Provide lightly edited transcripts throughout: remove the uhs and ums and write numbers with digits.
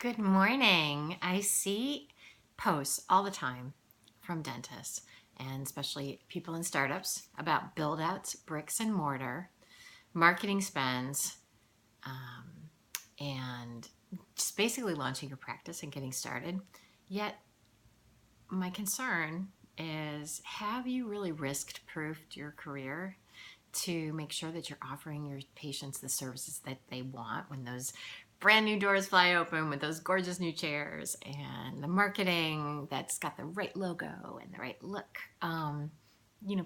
Good morning. I see posts all the time from dentists and especially people in startups about build outs, bricks and mortar, marketing spends, um, and just basically launching your practice and getting started. Yet, my concern is, have you really risked proofed your career to make sure that you're offering your patients the services that they want when those brand new doors fly open with those gorgeous new chairs and the marketing that's got the right logo and the right look?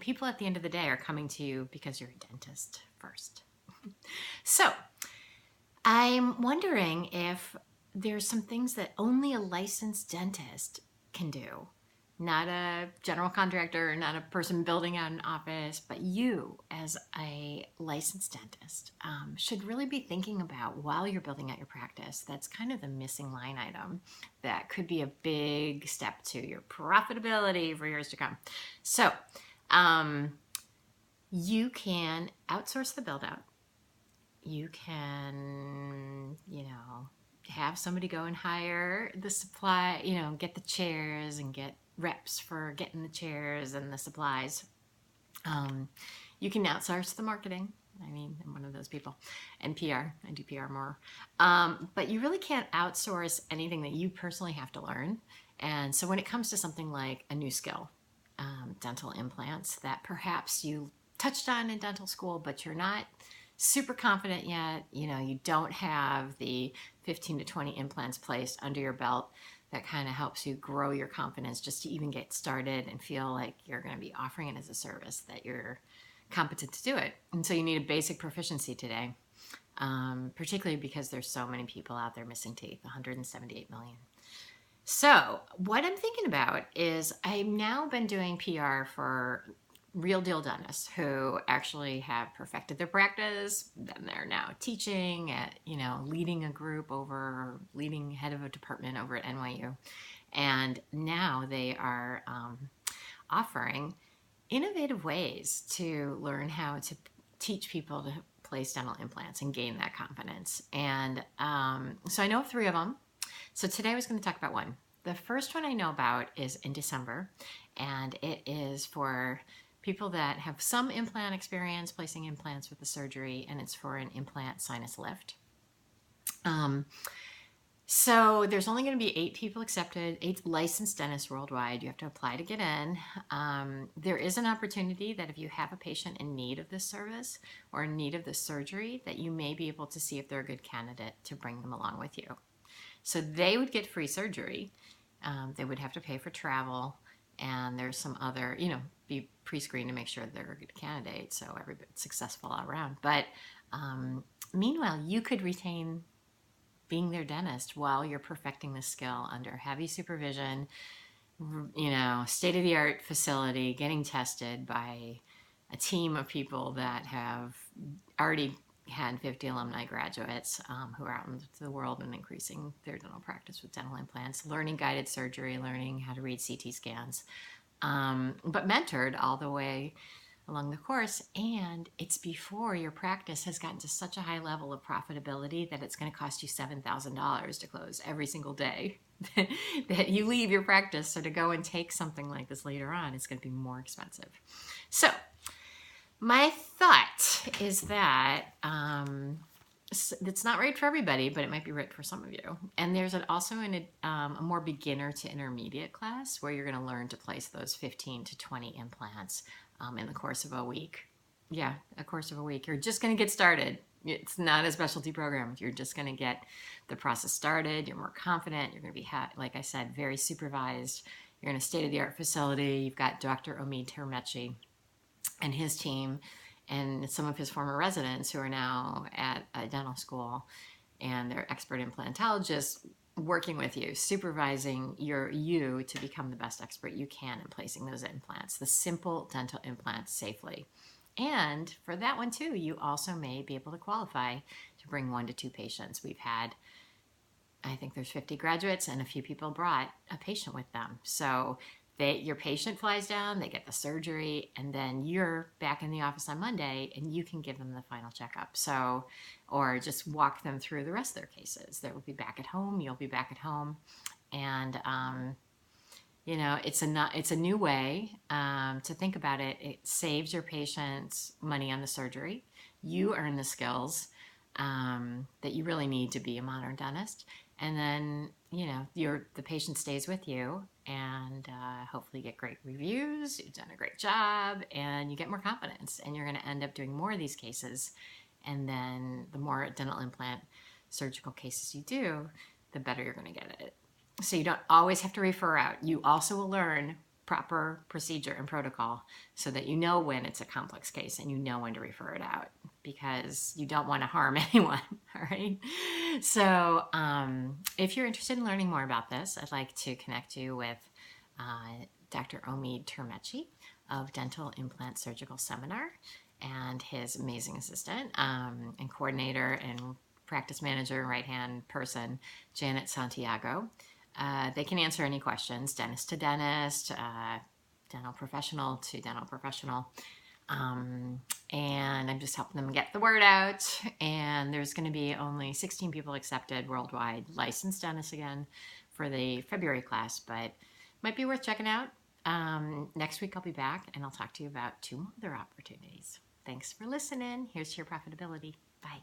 People at the end of the day are coming to you because you're a dentist first. So I'm wondering if there's some things that only a licensed dentist can do. Not a general contractor, not a person building out an office, but you, as a licensed dentist, should really be thinking about while you're building out your practice. That's kind of the missing line item that could be a big step to your profitability for years to come. So, you can outsource the build out. You can, have somebody go and hire the supply, get the chairs and get reps for getting the chairs and the supplies. You can outsource the marketing. I'm one of those people. And PR. I do PR more. But you really can't outsource anything that you personally have to learn. And so when it comes to something like a new skill, dental implants that perhaps you touched on in dental school, but you're not super confident yet, you don't have the 15 to 20 implants placed under your belt, that kind of helps you grow your confidence just to even get started and feel like you're going to be offering it as a service, that you're competent to do it. And so you need a basic proficiency today, particularly because there's so many people out there missing teeth, 178 million. So what I'm thinking about is I've now been doing PR for real deal dentists who actually have perfected their practice. Then they're now teaching at, leading a group over, leading head of a department over at NYU. And now they are offering innovative ways to learn how to teach people to place dental implants and gain that confidence. And so I know of 3 of them. So today I was going to talk about one. The first one I know about is in December, and it is for people that have some implant experience placing implants with the surgery, and it's for an implant sinus lift. So there's only going to be 8 people accepted, 8 licensed dentists worldwide. You have to apply to get in. There is an opportunity that if you have a patient in need of this service or in need of this surgery, that you may be able to see if they're a good candidate to bring them along with you. So they would get free surgery. They would have to pay for travel, and there's some other, be pre-screened to make sure they're a good candidate, so everybody's successful all around. But meanwhile, you could retain being their dentist while you're perfecting the skill under heavy supervision, state-of-the-art facility, getting tested by a team of people that have already had 50 alumni graduates who are out into the world and increasing their dental practice with dental implants, learning guided surgery, learning how to read CT scans, but mentored all the way along the course. And it's before your practice has gotten to such a high level of profitability that it's going to cost you $7,000 to close every single day that you leave your practice. So to go and take something like this later on, it's going to be more expensive. So my thought is that it's not right for everybody, but it might be right for some of you. And there's also a more beginner to intermediate class where you're going to learn to place those 15 to 20 implants in the course of a week. Yeah, a course of a week. You're just going to get started. It's not a specialty program. You're just going to get the process started. You're more confident. You're going to be, like I said, very supervised. You're in a state-of-the-art facility. You've got Dr. Omid Termechi and his team and some of his former residents who are now at a dental school, and they're expert implantologists working with you, supervising you to become the best expert you can in placing those implants, the simple dental implants safely. And for that one too, you also may be able to qualify to bring 1 to 2 patients. We've had, I think there's 50 graduates, and a few people brought a patient with them. So your patient flies down, they get the surgery, and then you're back in the office on Monday and you can give them the final checkup. So, or just walk them through the rest of their cases. They will be back at home, you'll be back at home. And, it's a new way to think about it. It saves your patients money on the surgery. You earn the skills that you really need to be a modern dentist, and then the patient stays with you, and hopefully you get great reviews. You've done a great job, and you get more confidence, and you're going to end up doing more of these cases. And then the more dental implant surgical cases you do, the better you're going to get at it. So you don't always have to refer out. You also will learn proper procedure and protocol so that you know when it's a complex case and you know when to refer it out, because you don't want to harm anyone. All right. So if you're interested in learning more about this, I'd like to connect you with Dr. Omid Termechi of Dental Implant Surgical Seminar and his amazing assistant and coordinator and practice manager and right-hand person, Janet Santiago. They can answer any questions, dentist to dentist, dental professional to dental professional. And I'm just helping them get the word out. And there's going to be only 16 people accepted worldwide, licensed dentists again for the February class, but might be worth checking out. Next week I'll be back and I'll talk to you about 2 other opportunities. Thanks for listening. Here's to your profitability. Bye.